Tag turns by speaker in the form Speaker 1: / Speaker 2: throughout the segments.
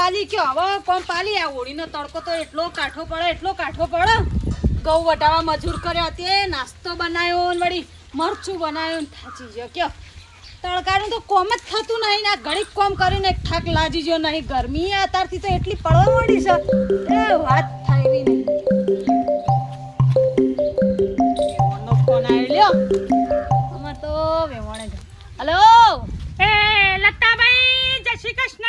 Speaker 1: પાલી કયો હવે કોમ પાલી આ ઓળીનો તડકો તો એટલો કાઠો પડે ઘઉં વટાવા મજૂર કર્યો તે નાસ્તો બનાવ્યો ને વળી મરચું બનાવ્યું ને થાચી ગયો કયો તડકાનું તો કોમ જ થતું નહીં ને ઘડીક કોમ કરીને થાક લાજી ગયો નહીં ગરમી અત્યારથી તો એટલી પડવા મળી છે એ વાત થાય એવી નહીં ફોન આવી લ્યો અમાર તો વેવાણે હલો
Speaker 2: એ લતાભાઈ જય શ્રી કૃષ્ણ.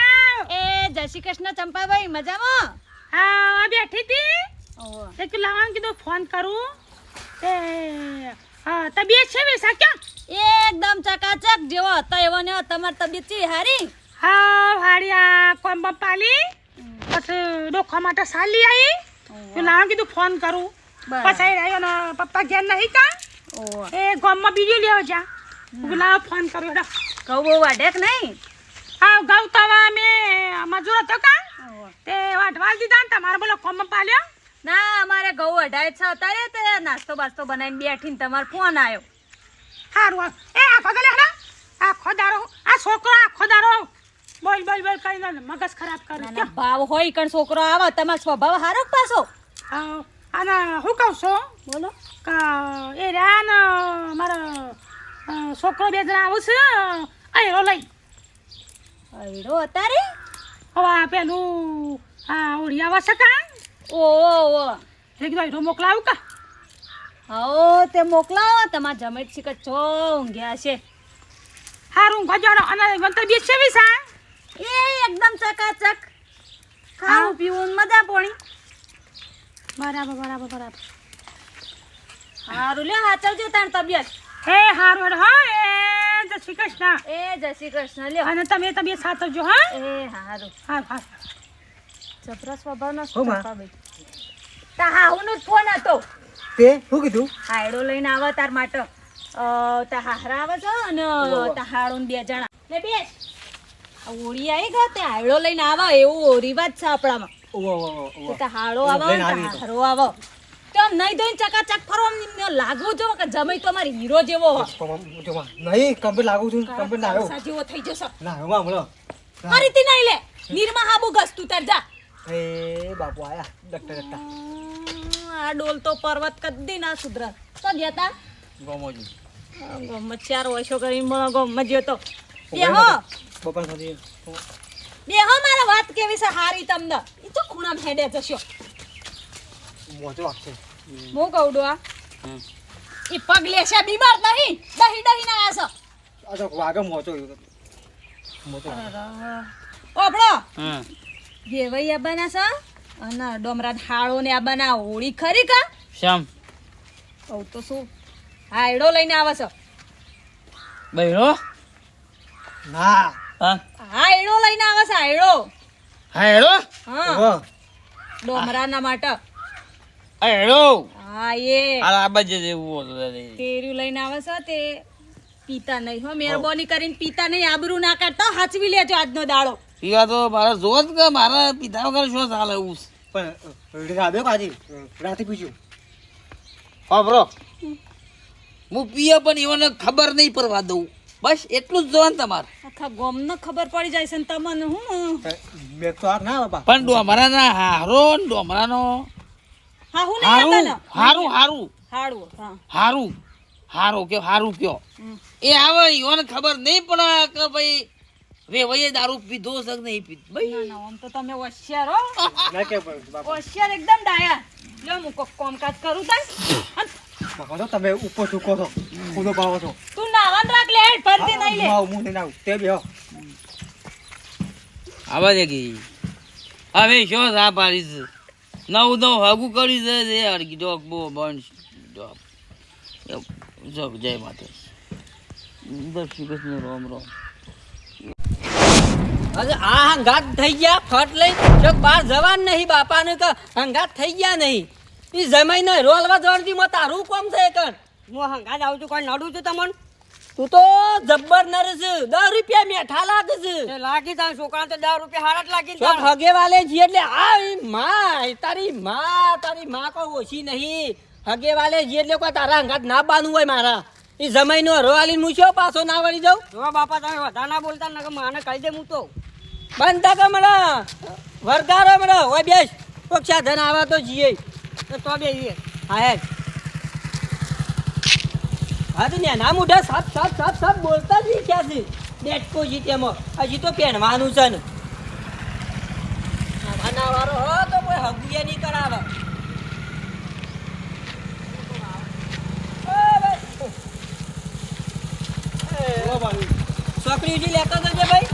Speaker 1: એ જય શ્રી કૃષ્ણ ચંપાભાઈ મજામાં?
Speaker 2: હા બેઠી હતી
Speaker 1: ઓહો
Speaker 2: એક લાવવાનું કીધું ફોન કરું તે હા તબિયત છે વેસા ક્યાં?
Speaker 1: એકદમ ચકાચક જેવો હતો એવો ને તમારી તબિયત છે હારી?
Speaker 2: હા હાડિયા કોમ પાલી પછી ડોખા માટે સાલી આવી તો લાવવાનું કીધું ફોન કરું પછી આવ્યો ને પપ્પા ઘેર નહીં કા
Speaker 1: ઓહો
Speaker 2: એ ગામમાં બીજું લેવો જા લાવ ફોન કર્યો હેડો.
Speaker 1: કહું બહુ વાઢેક નહીં?
Speaker 2: હા ઘઉં તવા મેં મજૂર હતો કા
Speaker 1: ઓહો
Speaker 2: તે વાટવા દીધા ને તમારે બોલો કોમ પાલ્યો
Speaker 1: ના અમારે ઘઉં વઢાય છે અત્યારે તે નાસ્તો બાસ્તો બનાવીને બેઠીને તમારો ફોન આવ્યો.
Speaker 2: હારું એ આખો દાડો હેડો આખો દાડો આ છોકરો આખો દાડો બોલ બોલ બોલ કઈ ના મગજ ખરાબ કરે
Speaker 1: નાના ભાવ હોય કણ છોકરો આવે તમારો સ્વભાવ હારો જ પાછો.
Speaker 2: અને હું કહું છું
Speaker 1: બોલો
Speaker 2: કે એ રહ્યા ને મારા છોકરો બે જણા આવું છે અહીરો લઈ
Speaker 1: અયડો અત્યારે
Speaker 2: હવે આ પેલું આ ઓળિયા વસે કા
Speaker 1: ઓહો
Speaker 2: એક દોડો મોકલાવું કા
Speaker 1: હો તે મોકલાવો તમારા જમેટ શીખ છો ઊંઘ્યા છે.
Speaker 2: હારું ગજાડો અને વંતર બે છે વિસા
Speaker 1: એ એકદમ ચકાચક ખાવું પીવું ને મજા પોણી
Speaker 2: બરાબર બરાબર બરાબર
Speaker 1: હારું લે હાચવજો તાર તબિયત.
Speaker 2: હે હારું હેડો હા એ જય શ્રી કૃષ્ણ
Speaker 1: એ જય શ્રી કૃષ્ણ લ્યો
Speaker 2: અને તમે તબિયત સાચવજો હા
Speaker 1: એ હારું
Speaker 2: હા હા
Speaker 1: જબરા સ્વભાવનો
Speaker 3: હો માં.
Speaker 1: ચંપાભાઈ. તા હાહુનો જ ફોન હતો
Speaker 3: તે શું કીધું?
Speaker 1: હાયડો લઈને આવો તાર માટે તા હાહરા આવે છે અને તા હાડો ને બે જણા લે બેસ આ ઓળી આવી ગયો તે હાયડો લઈને આવો એવો રિવાજ છે આપણામાં કે તા હાડો આવો
Speaker 3: લઈને
Speaker 1: તા
Speaker 3: આવી તો.
Speaker 1: હારો આવો તો આમ નહીં ધોઈને ચકાચક ફરો આમ લાગવું જો કે જમાઈ તો અમારી હીરો જેવો હો
Speaker 3: નહીં કમ્પ્લીટ લાગુ છું કમ્પ્લીટ ના આવ્યો
Speaker 1: જેવો થઈ જશે
Speaker 3: ના આવ્યો માં બોલો
Speaker 1: ફરીથી નહીં લે નિર્મા હાબુ ગસ્તું તાર જા
Speaker 3: એ બાપુ આયા ડક્ટર ડક્ટર
Speaker 1: આ ડોલ તો પર્વત કદી ના સુધરા તો જતા
Speaker 3: ગોમોજી
Speaker 1: ગમત ચાર વર્ષો કરીને મને ગમત જતો બેહો
Speaker 3: બપોર સુધી
Speaker 1: બેહો મારા વાત કેવી છે હારી તમને ઈ તો ખૂણામ હેડે જશો
Speaker 3: મોજો આપશે
Speaker 1: હું કહું ડો આ ઈ પગ લેશે બીમાર નહીં દહી દહી ના આસો
Speaker 3: આ તો વાગે મોજો મોજો
Speaker 1: ઓબળો જેવઈ આ બના છે અને ડોમરા હાળો ને આ બના હોળી ખરી કા
Speaker 4: શ્યામ
Speaker 1: કહું તો શું હાયડો લઈને આવે છે
Speaker 4: બૈરો
Speaker 3: ના
Speaker 4: હા
Speaker 1: હાયડો લઈને આવે છે હાયડો
Speaker 4: હા હેડો
Speaker 1: હા ડોમરાના માટે
Speaker 4: હેડો
Speaker 1: હા એ
Speaker 4: આ બાજુ જેવું
Speaker 1: તેર્યું લઈને આવે છે તે પીતા નહીં હો મહેરબાની કરીને પીતા નહીં આબરૂ ના કાઢતા હાચવી લેજો આજનો દાડો
Speaker 4: પીવા તો મારા જોત કે મારા પીધા વગર શું ચાલે એવું
Speaker 3: પણ રાધે કાજી રાતે પીશું
Speaker 4: હા બ્રો હું પીએ પણ એમને ખબર નહીં પડવા દઉં બસ એટલું જ જોવાનું તમારે
Speaker 1: આખા ગોમને ખબર પડી જાય છે ને તમને હું
Speaker 3: મેં તો આ ના બાપા
Speaker 4: પણ ડોમરાના હારો ને ડોમરાનો
Speaker 1: હા હું નહીં
Speaker 4: હારું
Speaker 1: હતા
Speaker 4: હારું હારું
Speaker 1: હાડવું હા
Speaker 4: હારું હારું કયો હારું કયો એ આવે એને ખબર નહીં પડે કે ભાઈ વે વયે દારૂ પીધો છે કે નહીં પીધો ભાઈ
Speaker 1: ના ના આમ તો તમે હોશિયાર હો
Speaker 3: ના કે બાપા
Speaker 1: હોશિયાર એકદમ ડાયા લ્યો હું કોક કામકાજ કરું તાન
Speaker 3: બાપા તો તમે ઉપર ચૂકો છો ખુદો પાવો છો
Speaker 1: તું નાવાન રાખ લે હેડ ફરતી નહીં લે
Speaker 3: હું નહીં આવું તે બેહો
Speaker 4: આવા દે ગઈ હવે શું સા પાડીશ નવું નવું હગું કરી દે અડકી ડોક બો બંધ ડોક જો જય માતા દસ કૃષ્ણ રામ રામ
Speaker 5: અરે આ હંગાત થઈ ગયા ફટ લઈ જો બહાર જવાનું નહીં બાપાને કે હંગાત થઈ ગયા નહીં એ જમાઈને રોલવા જવાની માં તારું કોમ છે કણ હું હંગાત આવું છું કોઈ નડું છું તમને તું તો જબ્બર નર છે 10 રૂપિયા મેઠા લાગે છે લાગી તા છોકરા તો 10 રૂપિયા હારા જ લાગી તો હગે વાલે જી એટલે આ તારી માં કોઈ ઓછી નહીં હગે વાલે જી એટલે કોઈ તારા હંગાત ના બાનું હોય મારા એ જમાઈનો રોવાલી મૂછ્યો પાછો ના વળી જાઉં જો બાપા તમે વધારે ના બોલતા ને માને કહી દે હું તો બંધ કે મને વરગારો મને ઓય બેસ કોક સાધન આવા તો જીએ તો બે હા હે હા તો ના મુઢા સાપ બોલતા જ નહીં ક્યાં છે બેઠકો જી તેમાં હજી તો પહેરવાનું છે ને આના વાળો હો તો કોઈ હગુયા નહીં કરાવે છોકરી ઉજી લેતો જજે ભાઈ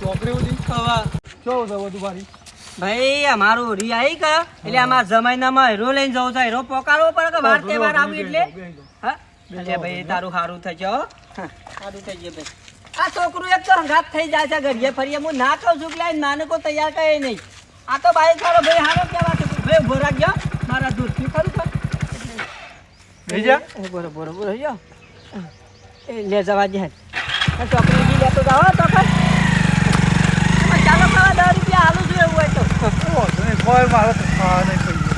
Speaker 3: ચોકડી ઉડી
Speaker 5: હવે
Speaker 3: કેવું છે બધું મારી
Speaker 5: ભાઈ અમારું રી આવી કે એટલે અમારા જમાઈનામાં હીરો લઈને જવું છે હીરો પોકારવો પડે કે વાર તહેવાર આવ્યું એટલે હા એટલે ભાઈ તારું સારું થશે હો સારું થશે ભાઈ આ છોકરું એક તો હંગાત થઈ જાય છે ઘડીએ ફરીએ હું ના કહું છું કે નાને કોઈ તૈયાર કરે નહીં આ તો બાઈક વાળો ભાઈ હારો કેવા છે ભાઈ ઉભો રાખજો મારા દૂરથી ખરું છે
Speaker 3: લઈ જા
Speaker 5: બરોબર ગયો એ લે જવા દે છોકરી જી લેતો જાઓ તો ચાલો ખાવા 10 રૂપિયા આલું છું એવું હોય તો
Speaker 3: કોઈ મારે તો ખાવા નહીં પડી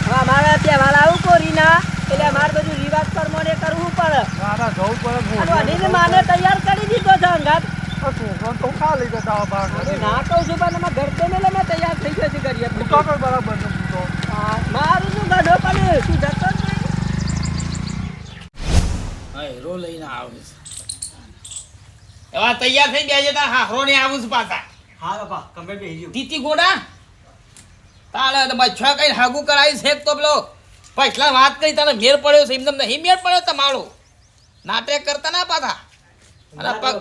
Speaker 5: હા મારે તહેવાર આવું કોરીના એટલે મારે બધું રિવાજ પ્રમાણે કરવું પડે
Speaker 3: ના જવું પડે
Speaker 5: અઢીને માને તૈયાર કરી દીધો છે અંગાત
Speaker 3: છોકરો તો ખા લઈ જતા બહાર
Speaker 5: ના કહું છું પણ એમાં ઘર તો મેં તૈયાર થઈ ગયો છે કરીએ
Speaker 3: દુકાન બરાબર છે તો
Speaker 5: મારું શું ગધો પણ તું જતો જ નહીં
Speaker 4: હા હીરો લઈને આવે છે એવા તૈયાર થઈ બેજે તા હારો ને આવું છે પાછા
Speaker 3: હા બાપા કમે બેહી ગયો
Speaker 4: તીતી ગોડા તાલે તો બચ્ચા કઈ હાગુ કરાવી છે તો પેલો પછલા વાત કરી તને મેર પડ્યો છે એમને નહીં મેર પડ્યો તમારો નાટક કરતા ના પાછા અને પગ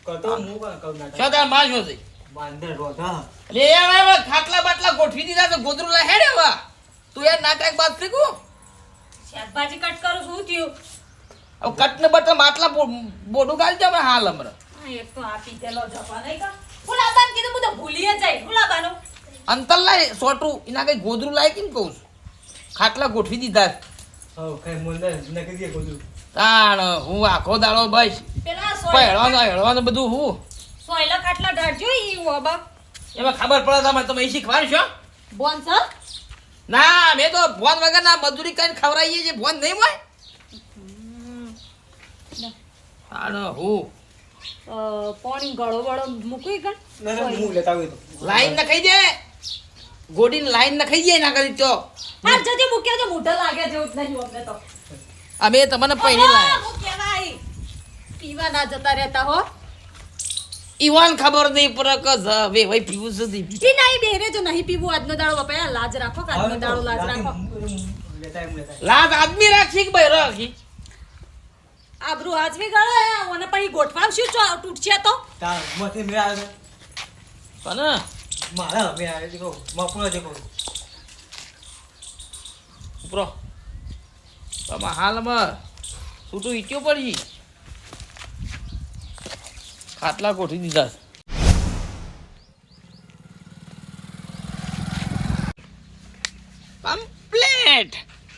Speaker 3: કરતો હું કહું ના
Speaker 4: છોડા માજો છે
Speaker 3: બાંધે રોધા
Speaker 4: લે હવે ખાટલા બાટલા ગોઠવી દીધા છે ગોદરું લા હેડે વા તું યાર નાટક બાદ શીખું
Speaker 1: શાકભાજી કટ કરું શું થયું
Speaker 4: હવે કટને બટન માટલા બોડું ગાલજો હમણાં હાલ હમણાં
Speaker 1: એક તો આ પીતેલો જપા નહીં કા ફુલાબાન કીધું હું તો ભૂલી જ જાય ફુલાબાનું
Speaker 4: અંતર લાય સોટું એના કઈ ગોદરું લાય કેમ કહું છું ખાટલા ગોઠવી દીધા છે.
Speaker 3: હા કઈ મુંડે નકી દે કોદું
Speaker 4: તાણ હું આખો દાડો બસ
Speaker 1: પેલા
Speaker 4: હેળવાનું બધું હું
Speaker 1: સોયલા ખાટલા ઢાળજો ઈ ઓબા
Speaker 4: એમાં ખબર પડે તમે તમે શીખવાનું છો
Speaker 1: બોન સર
Speaker 4: ના મેં તો ભોન વગર ના મજૂરી કરીને ખવડાવીએ છીએ ભોન નહીં હોય તાણ હું
Speaker 1: પાણી ગળો વળો મૂકી કણ
Speaker 3: ના હું લેતા આવ્યો તો
Speaker 4: લાઈન નખાઈ દે ગોડીને લાઈન નખાઈ દે ના કરી તો
Speaker 1: આ જજે મૂક્યા તો મોઢા લાગે જેવું જ નહીં અમને તો
Speaker 4: અમે તમને પહેરી લાયા
Speaker 1: હું કેવાય પીવા ના જતા રહેતા હો
Speaker 4: ઈવાન ખબર નહીં પડે કે વે ભાઈ પીવું છે દી
Speaker 1: ઈ નહીં બેરે જો નહીં પીવું આજનો દાડો બાપા લાજ રાખો કે આજનો દાડો લાજ રાખો
Speaker 3: લેતા
Speaker 4: લાત આદમી રાખી કે ભાઈ રાખી
Speaker 1: આબરૂ આજવી ગળો ઓને પછી ગોઠવાવશું તૂટશે તો
Speaker 3: તા મથે મે આવે
Speaker 4: પણ
Speaker 3: મારા મે આવે દેખો મપરો દેખો
Speaker 4: ઉપરો તમે હાલમાં છૂટું ઈચ્યો પડી ખાટલા ગોઠવી દીધા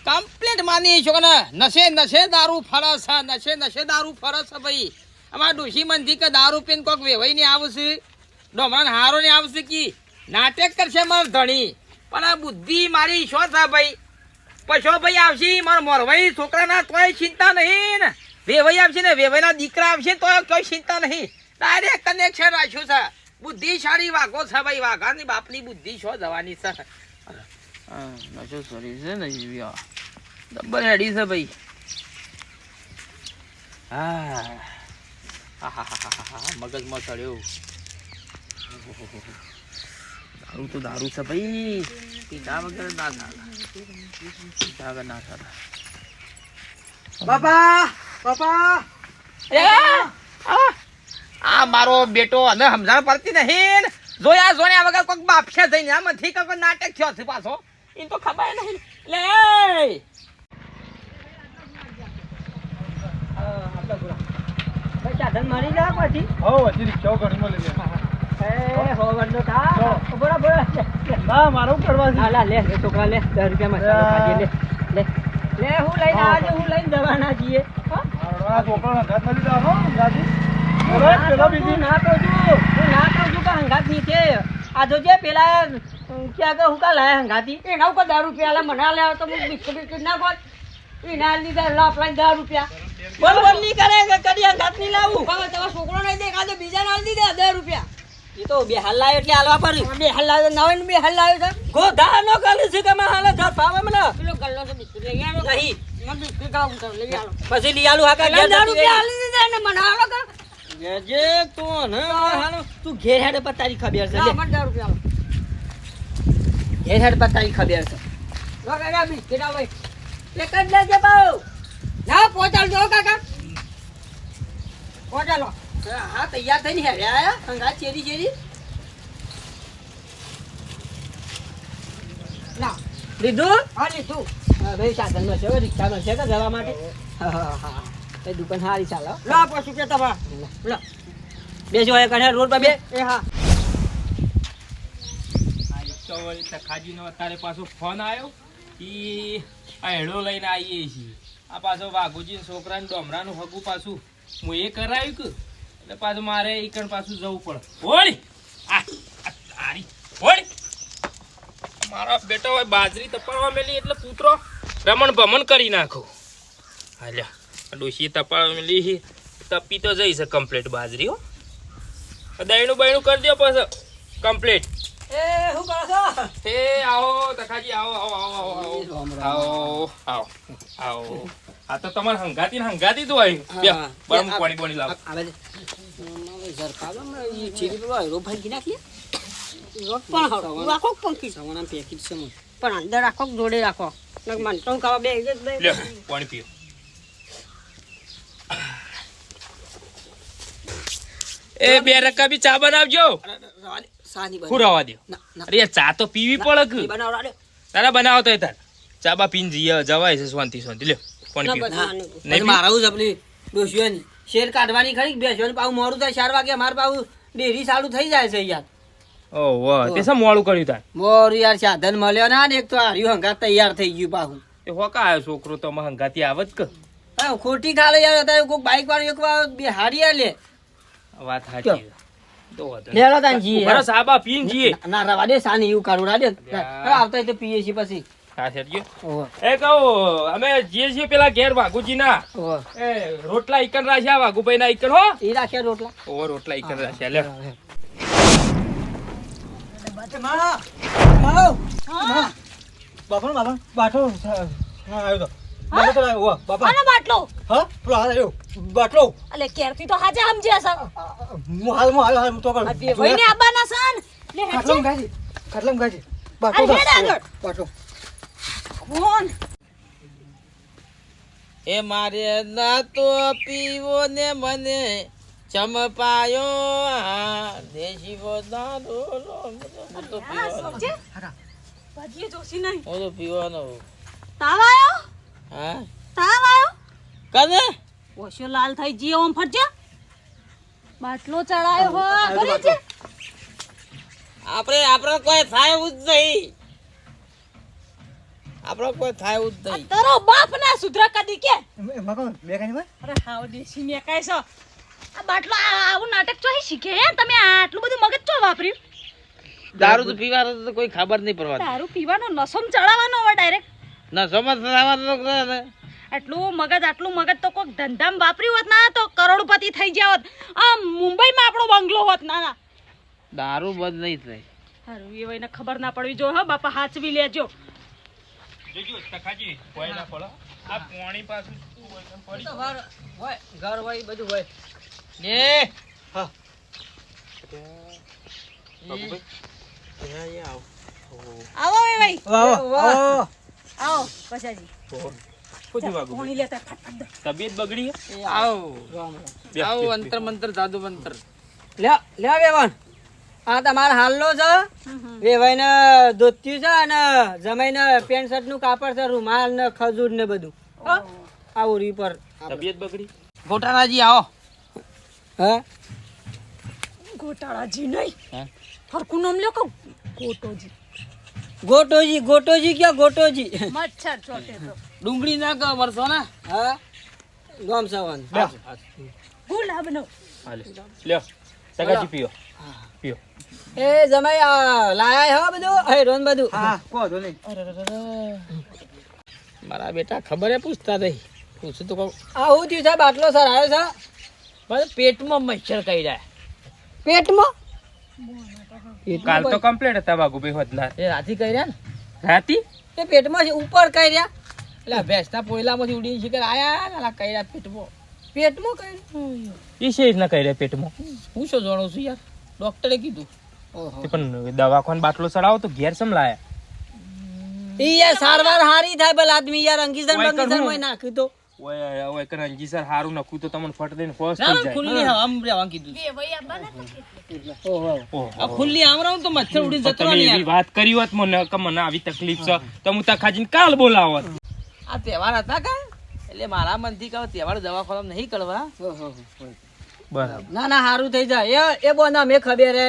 Speaker 4: કમ્પ્લેટ માની છો ને નશે દારૂ ફરસ નશે દારૂ ફરસ ભાઈ અમારા ડોશી મંદી કે દારૂ પીને કોક વેવાઈ ને આવશે ડોમરાન હારો ને આવશે કી નાટક કરશે માર ધણી પણ આ બુદ્ધિ મારી શું થાય ભાઈ પછો ભાઈ આવશે મારો મોરભાઈ છોકરાના તોય ચિંતા નહીં ને વેવાઈ આવશે ને વેવાઈના દીકરા આવશે તો કોઈ ચિંતા નહીં ડાયરેક્ટ કનેક્શન રાખ્યું છે બુદ્ધિશાળી વાઘો છે ભાઈ વાઘાની બાપની બુદ્ધિ શું જવાની છે નશો સોરી છે ને જીવ્યા ડબ્બલ રેડી છે ભાઈ હા મગજમાં ચડ્યો દારૂ તો દારૂ છે ભાઈ પીધા વગર ના પીધા વગર ના થતા
Speaker 3: બાપા
Speaker 4: આ મારો બેટો અને સમજણ પડતી નહીં જોયા વગર કોઈક બાપશે થઈને આમાંથી કોઈ નાટક થયો છે પાછો એ તો ખબર નહીં લે
Speaker 5: સાધન મળી જાય પછી
Speaker 3: હો હજી રિક્ષાઓ ઘણી મળી જાય ના મારું કરવા છે
Speaker 5: લે છોકરા લે 10 રૂપિયામાં ચાલો ખાજે લે હું લઈને આજે હું લઈને જવાના છીએ
Speaker 3: આ છોકરાનો ઘાત નથી જવાનો ગાજી
Speaker 5: ના કહું છું કે હંગાત નીચે આ જોજે પેલા ક્યાં કે હું કા લાયા હંગાતી એના ઉપર 10 રૂપિયા લે મને લે તો હું બિસ્કુટ ના બોલ એના લીધે લાપ લઈને 10 રૂપિયા બોલ નહીં કરે કે કદી હંગાત નહીં લાવું હવે તમારો છોકરો નહીં દે કાજે બીજા ના દીધે 10 રૂપિયા એ તો બે હાલ લાવ્યો એટલે હાલવા પડ્યું. બે હાલ લાવ્યો ના હોય ને બે હાલ લાવ્યો છે. ગોધા નો ગલે છે તમે હાલે ધર પાવે મને. પેલો ગલ્લો તો બિસ્કુટ લઈ આવ્યો નહીં. મને બિસ્કુટ ખાવું છે લઈ આલો. પછી લઈ આલું હાકા ઘેર રૂપિયા હાલી દીધા ને મને હાલો કા. જે તું ને હાલો તું ઘેર હેડ પર તારી ખબર છે. ના મને 10 રૂપિયા આલો. ઘેર હેડ પર તારી ખબર છે. લો કાકા બિસ્કુટ આવો. એક જ લેજે બાઉ. ના પહોંચાડ દો કાકા. પહોંચાડો. હા તૈયાર થઈને હેડ્યા આયા અંગા ચેરી ચેરી. ના લીધું? હા લીધું. હા ભાઈ સાધનમાં છે રિક્ષામાં છે કે જવા માટે? હા એ દુકાન સારી ચાલો. લો પછી કે તમા લો બેજો એક અને રોડ પર બે. એ હા
Speaker 6: ખાજીનો અત્યારે પાછો ફોન આવ્યો કે આ હેડો લઈને આવીએ છીએ. આ પાછો વાઘુજી છોકરાને ડોમરાનું હગું પાછું હું એ કરાવ્યું કે એટલે પાછું મારે એકણ પાછું જવું પડે. ઓળી આ તારી ઓળી મારા બેટો હોય બાજરી તપાડવા મેલી એટલે પુત્રો રમણ ભમણ કરી નાખો. હાલ્યા ડોશી તપાડવા મેલી તપી તો જઈ છે કમ્પ્લીટ બાજરી. હો દહીણું બહીણું કરી દો પાછું કમ્પ્લીટ.
Speaker 5: એ હું કરો છો?
Speaker 6: એ આવો તખાજી આવો આવો આવો આવો આવો આવો. આ તો તમારે હંગાતી તો આવ્યું. બરમ પાણી પાણી લાવો.
Speaker 5: આવે છે ઝરકાવા મે ઈ ચીરી પેલો હેરો ભાઈ કી નાખી. રોટ પણ હરો રાખો પંખી સવાના પેકેટ છે મને પણ અંદર રાખો જોડે રાખો નક મન તો ખાવા બે
Speaker 6: લ્યો પાણી પીઓ. એ બે રકા બી ચા બનાવજો.
Speaker 5: સાની
Speaker 6: હું રવા દો.
Speaker 5: ના
Speaker 6: અરે ચા તો પીવી પડે કે
Speaker 5: બનાવ રાડે
Speaker 6: તારા બનાવો તો તાર ચા બા પીને જવાય છે શાંતિ શાંતિ. લ્યો પાણી પીઓ.
Speaker 5: નહીં મારા હું જપલી ડોશિયાની શેર કાઢવાની ખરી બેસવાની પાઉ મોડું થાય 4 વાગે માર પાઉ ડેરી ચાલુ થઈ જાય છે યાર.
Speaker 6: ઓ વાહ તે શું મોડું કર્યું તાર?
Speaker 5: મોર યાર સાધન મળ્યો ના ને એક તો હાર્યું હંગા તૈયાર થઈ ગયું પાહું.
Speaker 6: એ હોકા આવ્યો છોકરો તો અમાર હંગાતી આવત કે
Speaker 5: હા ખોટી ખાલે યાર અત્યારે કોઈક બાઈક વાળો એક વાર બે હારી લે
Speaker 6: વાત સાચી. તો વાંધો નહીં.
Speaker 5: લેલો તાનજી
Speaker 6: બરો સાબા પીન જીએ.
Speaker 5: ના રવા દે સાની એવું કાઢું રાડે આવતા તો પીએ છીએ પછી.
Speaker 6: હા સેટજો.
Speaker 5: ઓહો
Speaker 6: એ કહો અમે જીએ છીએ પેલા ઘેર વાઘુજી ના
Speaker 5: ઓહો
Speaker 6: એ રોટલા ઈકન રાખ્યા વાઘુભાઈ ના ઈકન. હો
Speaker 5: ઈ રાખ્યા રોટલા.
Speaker 6: ઓ રોટલા ઈકન રાખ્યા. લે
Speaker 3: બાપા બાટો આવ્યો તો બાટો આવ્યો બાપા.
Speaker 1: આનો બાટલો
Speaker 3: હા પેલો હાલ આવ્યો બાટલો.
Speaker 1: અલે કેરથી તો હાજે સમજ્યા છે
Speaker 3: હું હાલ તો
Speaker 1: આ બે ભાઈને આબાના સન લે
Speaker 3: ખાટલામ
Speaker 1: હેડજે
Speaker 3: ગાજી બાટો
Speaker 1: આ હેડ આગળ.
Speaker 3: બાટો.
Speaker 1: કોણ
Speaker 4: એ મારે ના તો પીવો ને મને ચમપાયો દેશી દારૂ તો
Speaker 1: આ
Speaker 4: પીવાનો.
Speaker 1: સમજે ભાગીએ જોશી નહીં
Speaker 4: હું તો પીવાનો.
Speaker 1: તાવ આયો
Speaker 4: હા
Speaker 1: તાવ આયો
Speaker 4: કને
Speaker 1: ઓશો લાલ થઈ જીએ ઓમ ફટજે બાટલો ચડાયો હો ઘરે છે
Speaker 4: આપણે કોઈ થાય એવું જ નહીં. આપણે કોઈ થાય એવું જ નહીં.
Speaker 1: તારો બાપ ના સુધરા કદી કે
Speaker 3: એમાં કોણ બે કાની ભાઈ?
Speaker 1: અરે હાવ દેશી મે કાય છો આ બાટલો આવું નાટક ચોહી શીખે હે તમે આટલું બધું મગજ ચો વાપર્યું
Speaker 4: દારૂ તો પીવાનો તો કોઈ ખબર નહીં પડવાની.
Speaker 1: દારૂ પીવાનો નસમ ચડાવવાનો હોય ડાયરેક્ટ
Speaker 4: ના સમજ
Speaker 1: આટલું મગજ તો કોઈક ધંધામાં વાપર્યું હોત ના તો કરોડપતિ થઈ ગયા હોત આ મુંબઈમાં આપણો બંગલો હોત ના
Speaker 4: દારૂ બંધ નહીં થાય.
Speaker 1: હારું એ વઈને ખબર ના પડવી જો હા બાપા હાચવી લેજો
Speaker 6: જોજો તખાજી કોઈ ના પડો. આ પાણી પાછું શું હોય કેમ પડી
Speaker 5: હોય ઘર હોય બધું હોય.
Speaker 4: ને
Speaker 3: હા
Speaker 6: વાઘુભાઈ
Speaker 1: આવો એ ભાઈ
Speaker 3: વાહ વાહ
Speaker 1: આવો પછાજી
Speaker 6: પૂછી વાઘુભાઈ
Speaker 1: પાણી લેતા ફટફટ દે.
Speaker 6: તબિયત બગડી હે?
Speaker 4: આવો
Speaker 6: બે,
Speaker 4: આવો
Speaker 6: બે,
Speaker 4: અંતર મંતર જાદુ મંતર.
Speaker 5: લે વેવણ આ તમારા હાલનો છે વેવાઈને ધોત્યું છે અને જમાઈને પેન્ટ શર્ટ નું કાપડ છે રૂમાલ ને ખજૂર ને બધું આ ઉરી પર
Speaker 6: તબિયત બગડી
Speaker 4: ગોટાળાજી આવો.
Speaker 5: હા
Speaker 1: ગોટાળાજી નહીં
Speaker 4: હા?
Speaker 1: હરકું નામ લ્યો કહું ગોટોજી
Speaker 5: ગોટોજી ક્યાં ગોટોજી
Speaker 1: મચ્છર ચોટે તો
Speaker 4: ડુંગળી ના કહો વરસો ના.
Speaker 5: હા ગોમ સવન
Speaker 1: ગુલાબનો
Speaker 6: હાલે લ્યો તખાજી પીઓ પીઓ.
Speaker 5: એ જમાઈ આ લાયા હો બધું હેરોન બધું
Speaker 3: હા કોધો નહીં.
Speaker 4: મારા બેટા ખબર હે પૂછતા નહીં. પૂછું તો કહું
Speaker 5: આ હું થયું છે બાટલો સર આવ્યો છે
Speaker 4: મારે પેટમાં મચ્છર કર્યા.
Speaker 5: પેટમાં
Speaker 6: કાલ તો કમ્પ્લીટ હતા વાઘુભાઈ હોદના
Speaker 5: એ રાતી કઈ રહ્યા ને
Speaker 6: રાતી
Speaker 5: તે પેટમાં છે, ઉપર કઈ રહ્યા એટલે ભેંસના પોયલામાંથી ઉડીને શિકાર આયા ને કઈ રહ્યા પેટમાં કઈ
Speaker 6: એ છે જ ના કહી રહ્યા પેટમાં
Speaker 5: હું શું જાણું છું યાર, ડોક્ટરે કીધું.
Speaker 6: તે પણ દવાખાન બાટલો ચડાવો તો ઘેર સમ લાયા
Speaker 5: ઈ યાર સારવાર હારી થાય ભલે આદમી યાર અંગીસર
Speaker 6: ઓય
Speaker 5: બંગીસર
Speaker 6: કરું.
Speaker 5: માં નાખ્યું તો
Speaker 6: ઓય ઓય કર અંજી સર હારું નખું તો તમને ફટ દઈને ફોસ
Speaker 5: ના,
Speaker 6: થઈ
Speaker 5: ના,
Speaker 6: જાય
Speaker 5: ખુલ્લી આમ રહેવાનું કીધું.
Speaker 6: ઓહો.
Speaker 5: આ ખુલ્લી આમ રહું તો મચ્છર ઉડીને
Speaker 6: તો
Speaker 5: જતો
Speaker 6: તમે
Speaker 5: રહે ને
Speaker 6: એવી
Speaker 5: યાર.
Speaker 6: વાત કરી હોત મને કે મને આવી તકલીફ છે તો હું તખાજીને કાલ બોલાવત
Speaker 5: આ તહેવાર હતા કા એટલે મારા મનથી કહો તહેવાર દવાખાના નહીં કરવા.
Speaker 6: બરાબર
Speaker 5: ના ના હારું થઈ જાય એ બોના મેં ખબર હે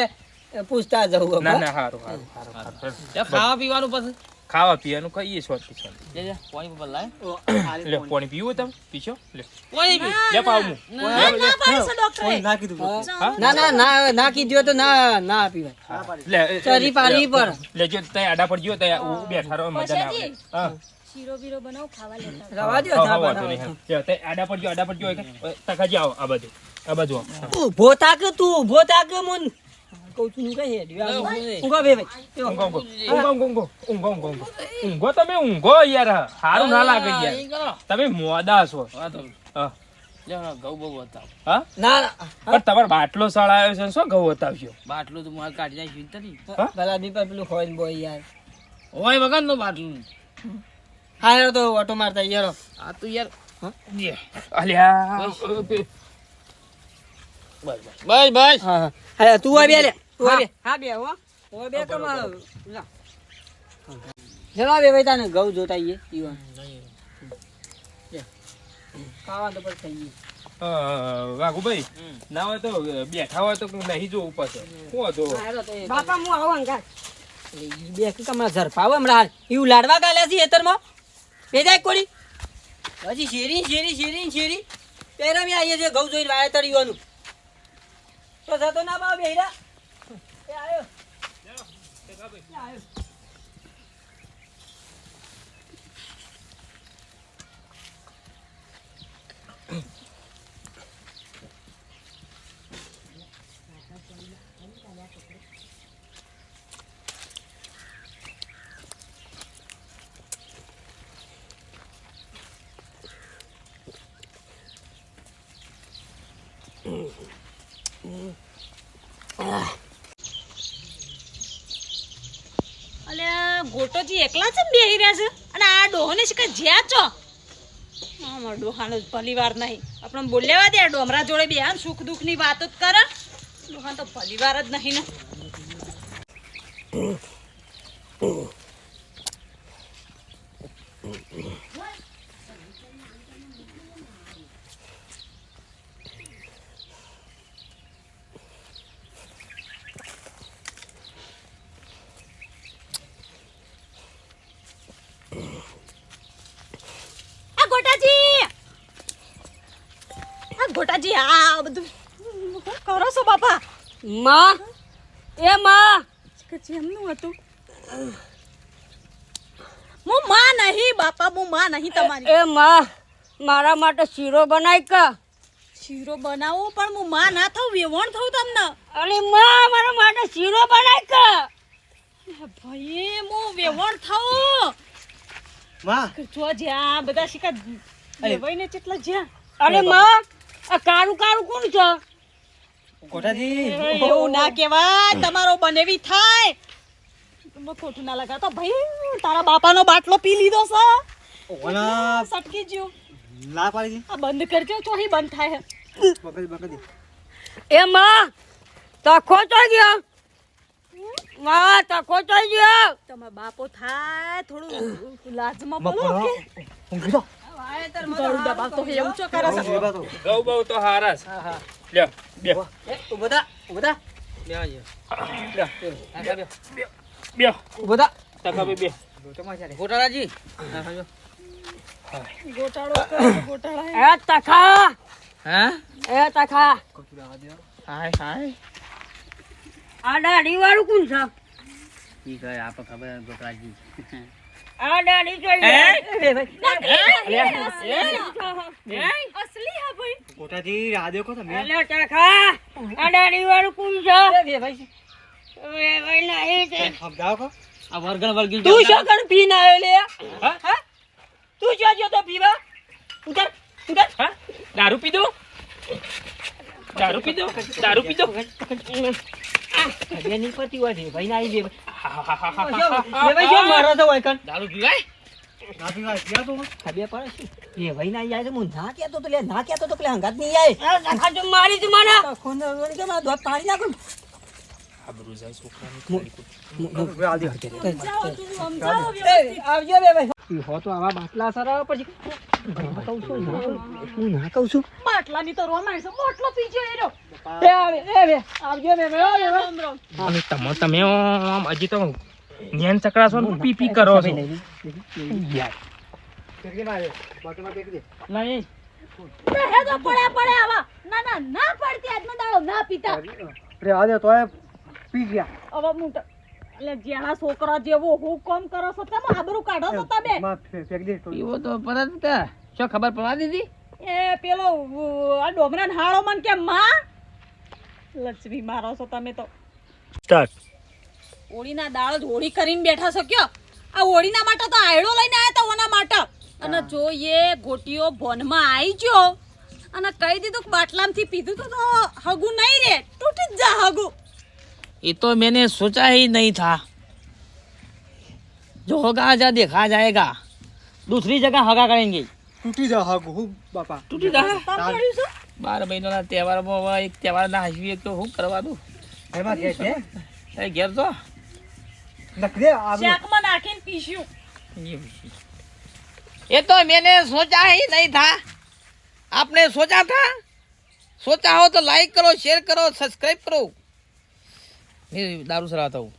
Speaker 5: પૂછતા જવું
Speaker 6: ના ના હારું હારું હારું
Speaker 5: ખાવા પીવાનું પછી
Speaker 6: ખાવા પીવાનું ખાઈએ સોતી સોતી
Speaker 5: લે લે પાણી પર લાય
Speaker 6: લે પાણી પીવું તમે પીશો લે
Speaker 5: પાણી પી.
Speaker 6: લે પાવ હું
Speaker 3: ના કીધું
Speaker 5: ના ના ના ના કીધું તો ના ના પીવાય.
Speaker 6: લે
Speaker 5: ચરી પાડી પર
Speaker 6: લેજો તય આડા પર ગયો તય બેઠા રહો મજા ના આવે હા
Speaker 1: શીરો બીરો બનાવ ખાવા લેતા
Speaker 5: રવા દો
Speaker 6: હા,
Speaker 5: થા
Speaker 6: વાંધો નહીં, હા. લે, તય આડા પર ગયો તખાજી આવો આ બાજુ આવો
Speaker 5: ઊભો થાક તું ઊભો થાક મુન કહું છું કઈ હેડ ઊંઘો બે ભાઈ
Speaker 6: ઊંઘો તમે ઊંઘો યાર હારું ના લાગે યાર તમે મોડા છો હા
Speaker 5: ઘઉં બહુ હતા
Speaker 6: હા
Speaker 5: ના ના
Speaker 6: પણ તમારો બાટલો સળાયો છે શું ઘઉં બતાવશો
Speaker 5: બાટલું તો માર કાઢી નાખ્યું તો નહીં
Speaker 6: હા?
Speaker 5: પેલા દી પર પેલું ખોઈને બોય યાર હોય વગર નું બાટલું હા તો ઓટો મારતા યાર આ તો યાર
Speaker 6: અલ્યા
Speaker 5: બસ બસ હા હા તું આ બે લે તું આ બે હા બે હો ઓ બે કમ લા જવા બે ભાઈ તને ઘઉં જોતા આઈએ ઈવન ખાવા તો પર થઈ
Speaker 6: વાઘુભાઈ ના હોય તો બેઠા હોય તો નહીં જોવું પડશે શું હતો
Speaker 5: બાપા હું આવું અંગાત બે કે કમરા ઝરપાવ હમણાં એવું લાડવા ગાલ્યા છે એતરમાં બે જાય કોડી હજી શેરી પેરા મે આઈએ છે ઘઉં જોઈને વાયા તળીવાનું તો થતો ના બાવ બેરા એ આયો
Speaker 1: અલ્યા ગોટોજી એકલા છે ને બેહી રહ્યા છે અને આ ડોહોને શીખા જ્યાં છો અમાર ડોહાનો ભલીવાર નહીં આપણે બોલ્યા દે ડોમરા જોડે બેહાન સુખ દુઃખ ની વાતો જ કરે ડોહાન તો ભલીવાર જ નહીં ને ગોટાજી આ બધું શું કરો છો બાપા
Speaker 5: માં એ માં
Speaker 1: જેમનું હતું હું માં નહીં બાપા હું માં નહીં તમારી
Speaker 5: એ માં મારા માટે શીરો બનાવી કા
Speaker 1: શીરો બનાવો પણ હું માં ના થઉં વેવણ થઉં તમને
Speaker 5: અરે માં મારા માટે શીરો બનાવી કા
Speaker 1: ભાઈ હું વેવણ થઉં
Speaker 3: માં
Speaker 1: જો જ્યાં બધા શીખા લેવાઈને કેટલા જ્યાં
Speaker 5: અરે માં આ કારું કારું કોણ છે
Speaker 3: કોટાજી
Speaker 1: એવું ના કહેવાય તમારો બનેવી થાય તમે ખોટું ના લગાતો ભાઈ તારા બાપાનો બાટલો પી લીધો છે
Speaker 3: ઓલા
Speaker 1: સટકી જ્યો
Speaker 3: ના પાડી
Speaker 1: આ બંધ કરજો ચોહી બંધ થાય
Speaker 3: બકડી
Speaker 5: એ માં તખો તો ગયો માં તખો તો ગયો
Speaker 1: તમારો બાપો થાય થોડું લાજમાં બોલો કે
Speaker 3: ઊંઘી તો
Speaker 1: ગળું દબાવતો હોય એવું ચો કરે છે
Speaker 6: ઘઉં બહુ તો હારા છે લ્યો બે
Speaker 5: ઉભો થા
Speaker 6: બે
Speaker 5: ઉભો થા
Speaker 6: તખાભાઈ બે
Speaker 5: ગોટાળાજી
Speaker 1: ગોટાળો કરે ગોટાળા
Speaker 5: એ તખા
Speaker 6: હા
Speaker 5: એ તખા
Speaker 6: હાય હાય
Speaker 5: આ દાઢી વાળું કોણ છે
Speaker 4: ઈ કઈ આપ ખબર ગોટરાજી
Speaker 5: આ દાઢી જોઈ
Speaker 1: અસલી હા ભાઈ
Speaker 3: કોટાજી રાધે કો તમે
Speaker 5: અલે તખા આ દાઢી વાળું કોણ છે
Speaker 3: સમજાવો કો
Speaker 4: આ વર્ગણ વળગી
Speaker 5: તું શું કણ પીને આવ્યો લે
Speaker 6: હા?
Speaker 5: હા તું શું જો તો પીવા ઉતર ઉતર
Speaker 6: હા દારૂ પીધો દારૂ પીધો દારૂ પીધો
Speaker 5: ખબર નહીં પડતી હોય છે ભાઈ ના આવી બે ભાઈ શું મારો તો હોય કણ
Speaker 4: દારૂ પીવાય
Speaker 3: ના પીવાય પીવા તો
Speaker 5: ખબર પડે છે એ ભાઈ ના આવી જાય તો હું ના કહેતો તો લે ના કહેતો તો પેલા હંગાત નહીં આવે મારી તું મને પાડી નાખું
Speaker 6: આબરૂ જાય છોકરાની
Speaker 3: આલદી
Speaker 5: આવજો બે ભાઈ હો તો આવા બાટલા સર પછી કહું છું હું ના કહું છું
Speaker 1: માટલાની તો રોમાય છે મોટલો પીજો એરો
Speaker 5: એ આવે એ બે આવજો બે ભાઈ
Speaker 6: અને તમે આમ હજી તો જ્ઞાન ચકડાશો ને પી પી કરો છો
Speaker 3: ફેરકી ના બાટમાં ફેરકી દે
Speaker 5: નહીં
Speaker 1: હે તો પડે આવા ના પડતી આજનો દાડો ના પીતા
Speaker 3: રે આદે તોય પી ગયા
Speaker 1: હવે મોટા એટલે જ્યાં છોકરા જેવો હું કોમ કરો છો તમે આબરૂ કાઢો છો તમે
Speaker 3: માં ફેરકી દે તો
Speaker 4: પીવો તો પરત કે શું ખબર પડવા દીધી
Speaker 1: એ પેલો આ ડોમરાન હાળો મન કે માં લક્ષ્મી મારો છો તમે તો
Speaker 6: સ્ટાર્ટ
Speaker 1: હોળીના દાળ જ હોળી કરીને બેઠા છો કયો આ હોળીના માટે તો આયડો લઈને આયા તા ઓના માટે અને જો એ ગોટીઓ ભોનમાં આવી ગયો અને કહી દીધું કે બાટલામાંથી પીધું તો હગું નહીં રે તૂટી જ જા હગું
Speaker 4: ये तो मैंने सोचा ही नहीं था जो होगा जा देखा जाएगा दूसरी जगह हगा करेंगे
Speaker 3: તૂટી જા હા હું બાપા
Speaker 4: તૂટી જાય
Speaker 1: તમ પડ્યું છે
Speaker 4: 12 મહિનાના તહેવારમાં હવે એક તહેવાર ના હસવી તો હું કરવા દઉં
Speaker 3: એમાં કે છે
Speaker 4: એ ઘેર તો
Speaker 3: નકરે આ
Speaker 1: શાકમાં નાખીને પીસ્યું
Speaker 4: ये तो मैंने सोचा ही नहीं था आपने सोचा था सोचा हो तो लाइक करो शेयर करो सब्सक्राइब करो मैं दारू चलाता हूँ